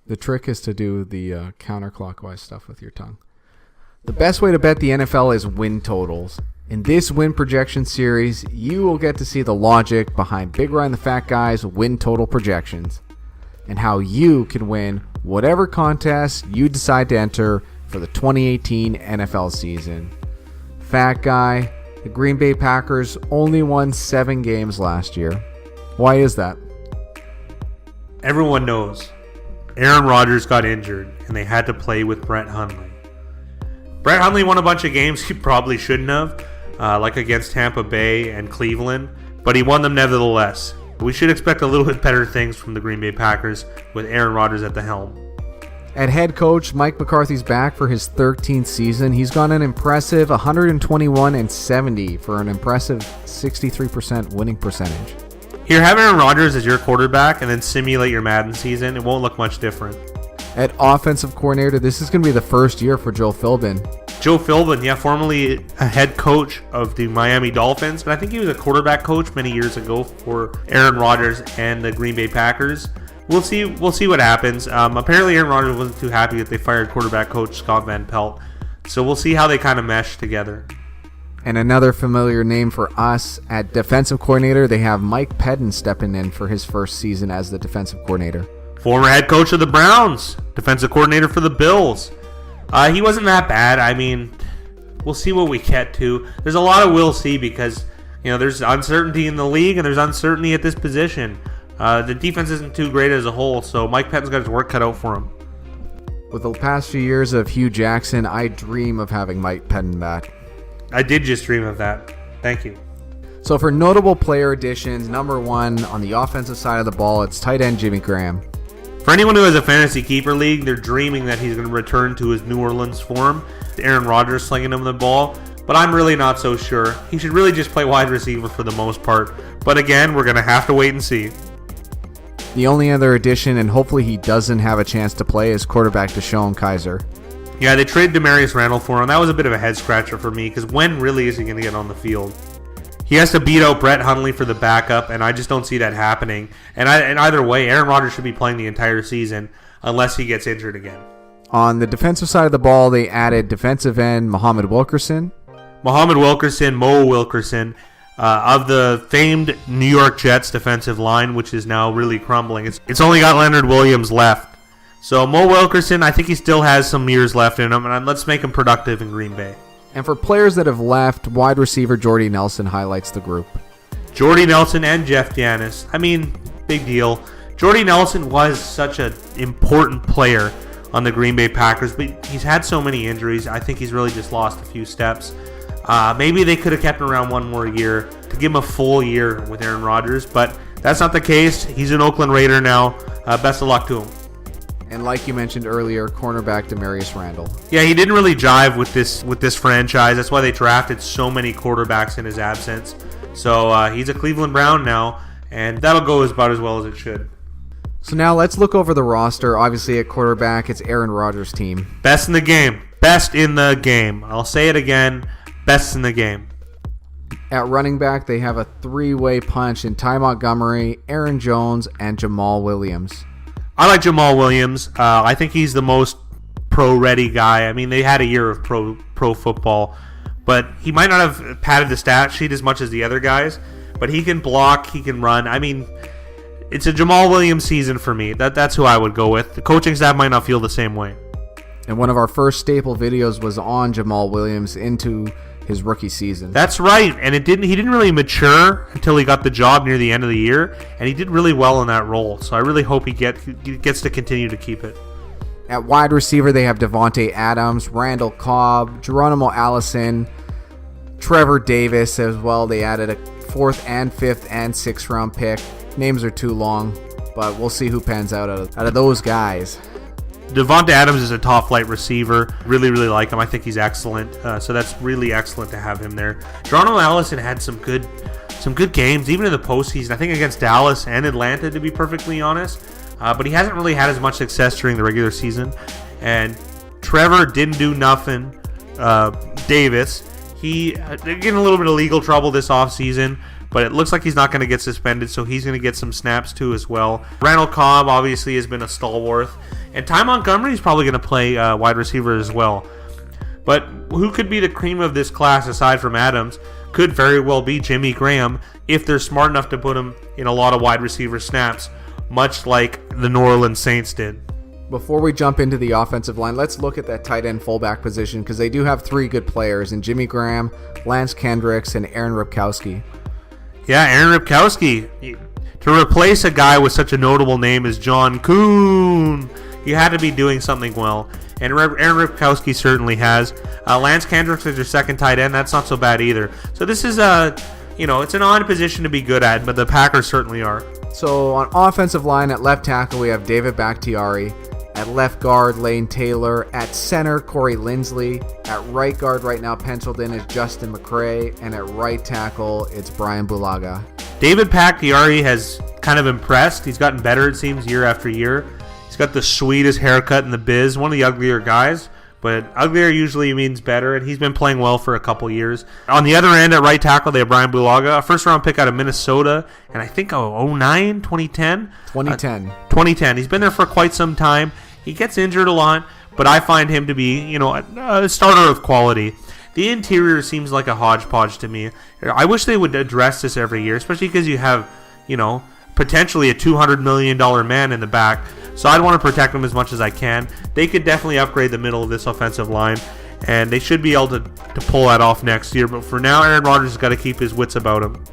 The trick is to do the counterclockwise stuff with your tongue. The best way to bet the NFL is win totals. In this win projection series, you will get to see the logic behind Big Ryan the Fat Guy's win total projections and how you can win whatever contest you decide to enter for the 2018 NFL season. Fat Guy, the Green Bay Packers only won 7 games last year. Why is that? Everyone knows Aaron Rodgers got injured and they had to play with Brett Hundley. Brett Hundley won a bunch of games he probably shouldn't have, like against Tampa Bay and Cleveland, but he won them nevertheless. We should expect a little bit better things from the Green Bay Packers with Aaron Rodgers at the helm. At head coach, Mike McCarthy's back for his 13th season. He's got an impressive 121-70 for an impressive 63% winning percentage. Here, have Aaron Rodgers as your quarterback and then simulate your Madden season. It won't look much different. At offensive coordinator, this is going to be the first year for Joe Philbin. Joe Philbin, formerly a head coach of the Miami Dolphins, but I think he was a quarterback coach many years ago for Aaron Rodgers and the Green Bay Packers. We'll see what happens. Apparently, Aaron Rodgers wasn't too happy that they fired quarterback coach Scott Van Pelt, so we'll see how they kind of mesh together. And another familiar name for us at defensive coordinator, they have Mike Pettine stepping in for his first season as the defensive coordinator. Former head coach of the Browns, defensive coordinator for the Bills. He wasn't that bad. I mean, we'll see what we get to. There's a lot of we'll see because, there's uncertainty in the league and there's uncertainty at this position. The defense isn't too great as a whole, so Mike Pettine's got his work cut out for him. With the past few years of Hugh Jackson, I dream of having Mike Pettine back. I did just dream of that. Thank you. So for notable player additions, number 1 on the offensive side of the ball, it's tight end Jimmy Graham. For anyone who has a fantasy keeper league, they're dreaming that he's going to return to his New Orleans form. Aaron Rodgers slinging him the ball, but I'm really not so sure. He should really just play wide receiver for the most part. But again, we're going to have to wait and see. The only other addition, and hopefully he doesn't have a chance to play, is quarterback Deshaun Kaiser. Yeah, they traded Demarius Randall for him. That was a bit of a head-scratcher for me, because when really is he going to get on the field? He has to beat out Brett Hundley for the backup, and I just don't see that happening. And either way, Aaron Rodgers should be playing the entire season unless he gets injured again. On the defensive side of the ball, they added defensive end Muhammad Wilkerson. Mo Wilkerson, of the famed New York Jets defensive line, which is now really crumbling. It's only got Leonard Williams left. So Mo Wilkerson, I think he still has some years left in him, and let's make him productive in Green Bay. And for players that have left, wide receiver Jordy Nelson highlights the group. Jordy Nelson and Jeff Janis. I mean, big deal. Jordy Nelson was such an important player on the Green Bay Packers, but he's had so many injuries. I think he's really just lost a few steps. Maybe they could have kept him around one more year to give him a full year with Aaron Rodgers, but that's not the case. He's an Oakland Raider now. Best of luck to him. And like you mentioned earlier, cornerback Demarius Randall. Yeah, he didn't really jive with this franchise. That's why they drafted so many quarterbacks in his absence. So he's a Cleveland Brown now, and that'll go about as well as it should. So now let's look over the roster. Obviously at quarterback, it's Aaron Rodgers' team. Best in the game. Best in the game. I'll say it again. Best in the game. At running back, they have a 3-way punch in Ty Montgomery, Aaron Jones, and Jamal Williams. I like Jamal Williams. I think he's the most pro-ready guy. I mean, they had a year of pro football, but he might not have padded the stat sheet as much as the other guys, but he can block, he can run. I mean, it's a Jamal Williams season for me. That's who I would go with. The coaching staff might not feel the same way. And one of our first staple videos was on Jamal Williams into his rookie season. That's right, and he didn't really mature until he got the job near the end of the year, and he did really well in that role. So I really hope he gets to continue to keep it. At wide receiver, they have Devontae Adams, Randall Cobb, Geronimo Allison, Trevor Davis as well. They added a 4th and 5th and 6th round pick. Names are too long, but we'll see who pans out of those guys. Devontae Adams is a top-flight receiver. Really, really like him. I think he's excellent. So that's really excellent to have him there. Geronimo Allison had some good games, even in the postseason. I think against Dallas and Atlanta, to be perfectly honest. But he hasn't really had as much success during the regular season. And Trevor didn't do nothing. Davis, he getting a little bit of legal trouble this offseason. but it looks like he's not going to get suspended, so he's going to get some snaps too as well. Randall Cobb obviously has been a stalwart, and Ty Montgomery is probably going to play wide receiver as well. But who could be the cream of this class aside from Adams could very well be Jimmy Graham if they're smart enough to put him in a lot of wide receiver snaps, much like the New Orleans Saints did. Before we jump into the offensive line, let's look at that tight end fullback position because they do have three good players in Jimmy Graham, Lance Kendricks, and Aaron Ripkowski. Yeah, Aaron Ripkowski. To replace a guy with such a notable name as John Kuhn, you had to be doing something well. And Aaron Ripkowski certainly has. Lance Kendricks is your second tight end. That's not so bad either. So this is it's an odd position to be good at, but the Packers certainly are. So on offensive line, at left tackle, we have David Bakhtiari. At left guard, Lane Taylor. At center, Corey Linsley. At right guard right now, penciled in is Justin McCray. And at right tackle, it's Brian Bulaga. David Bakhtiari has kind of impressed. He's gotten better, it seems, year after year. He's got the sweetest haircut in the biz. One of the uglier guys, but uglier usually means better, and he's been playing well for a couple years. On the other end, at right tackle, they have Brian Bulaga, a first-round pick out of Minnesota, and I think 2010? 2010. He's been there for quite some time. He gets injured a lot, but I find him to be, a starter of quality. The interior seems like a hodgepodge to me. I wish they would address this every year, especially because you have, potentially a $200 million man in the back. So I'd want to protect him as much as I can. They could definitely upgrade the middle of this offensive line, and they should be able to pull that off next year. But for now, Aaron Rodgers has got to keep his wits about him.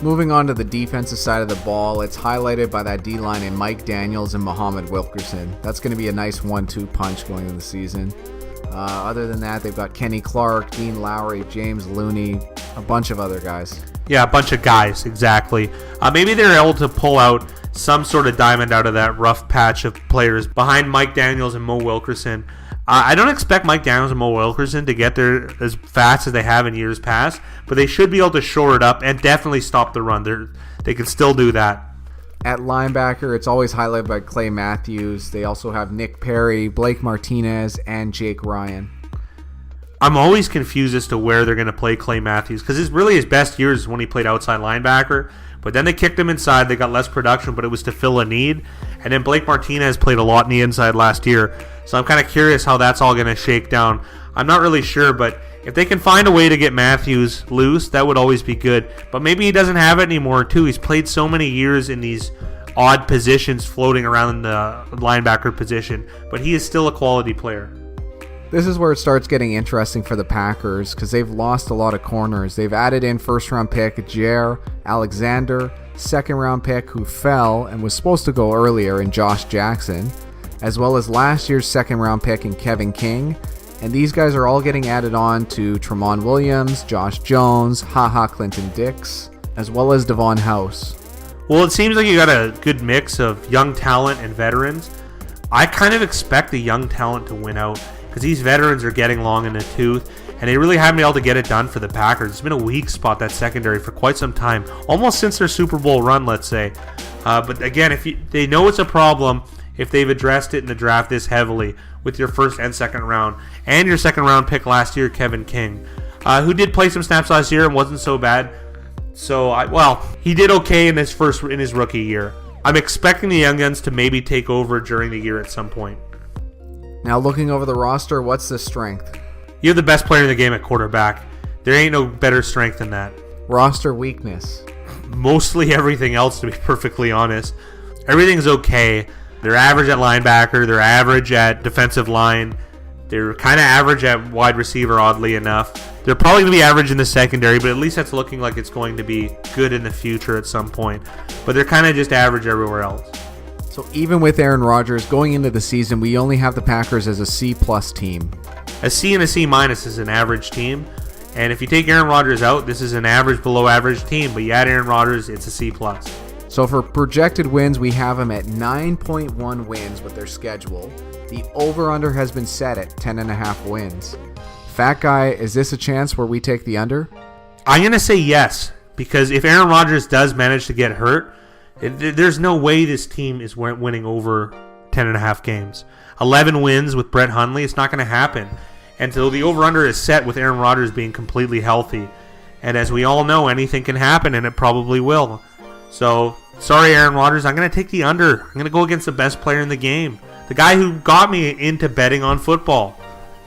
Moving on to the defensive side of the ball, it's highlighted by that D-line in Mike Daniels and Muhammad Wilkerson. That's going to be a nice 1-2 punch going into the season. Other than that, they've got Kenny Clark, Dean Lowry, James Looney, a bunch of other guys. Yeah, a bunch of guys, exactly. Maybe they're able to pull out some sort of diamond out of that rough patch of players behind Mike Daniels and Mo Wilkerson. I don't expect Mike Daniels and Mo Wilkerson to get there as fast as they have in years past, but they should be able to shore it up and definitely stop the run. They can still do that. At linebacker, it's always highlighted by Clay Matthews. They also have Nick Perry, Blake Martinez, and Jake Ryan. I'm always confused as to where they're going to play Clay Matthews because his best years is when he played outside linebacker. But then they kicked him inside. They got less production, but it was to fill a need. And then Blake Martinez played a lot in the inside last year. So I'm kind of curious how that's all going to shake down. I'm not really sure, but if they can find a way to get Matthews loose, that would always be good. But maybe he doesn't have it anymore, too. He's played so many years in these odd positions floating around in the linebacker position. But he is still a quality player. This is where it starts getting interesting for the Packers because they've lost a lot of corners. They've added in first-round pick Jair Alexander, second-round pick who fell and was supposed to go earlier in Josh Jackson, as well as last year's second-round pick in Kevin King. And these guys are all getting added on to Jamal Williams, Josh Jones, Clinton Dix, as well as Devon House. Well, it seems like you got a good mix of young talent and veterans. I kind of expect the young talent to win out, because these veterans are getting long in the tooth, and they really haven't been able to get it done for the Packers. It's been a weak spot, that secondary, for quite some time, almost since their Super Bowl run, let's say. But again, they know it's a problem if they've addressed it in the draft this heavily with your first and second round, and your second round pick last year, Kevin King, who did play some snaps last year and wasn't so bad. So, he did okay in his rookie year. I'm expecting the young guns to maybe take over during the year at some point. Now looking over the roster, what's the strength? You have the best player in the game at quarterback. There ain't no better strength than that. Roster weakness? Mostly everything else, to be perfectly honest. Everything's okay. They're average at linebacker. They're average at defensive line. They're kind of average at wide receiver, oddly enough. They're probably going to be average in the secondary, but at least that's looking like it's going to be good in the future at some point. But they're kind of just average everywhere else. So even with Aaron Rodgers going into the season, we only have the Packers as a C-plus team. A C and a C-minus is an average team. And if you take Aaron Rodgers out, this is an average, below average team. But you add Aaron Rodgers, it's a C-plus. So for projected wins, we have them at 9.1 wins with their schedule. The over-under has been set at 10.5 wins. Fat Guy, is this a chance where we take the under? I'm going to say yes. Because if Aaron Rodgers does manage to get hurt, there's no way this team is winning over 10.5 games. 11 wins with Brett Hundley, it's not going to happen. And so the over-under is set with Aaron Rodgers being completely healthy. And as we all know, anything can happen, and it probably will. So, sorry, Aaron Rodgers. I'm going to take the under. I'm going to go against the best player in the game. The guy who got me into betting on football.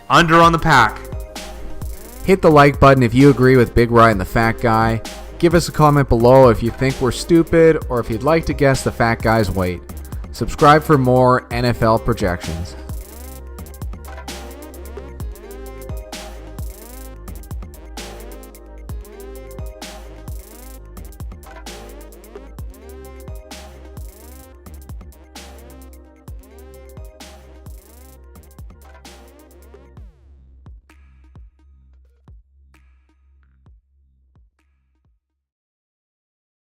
Under on the Pack. Hit the like button if you agree with Big Rye and the Fat Guy. Give us a comment below if you think we're stupid or if you'd like to guess the Fat Guy's weight. Subscribe for more NFL projections.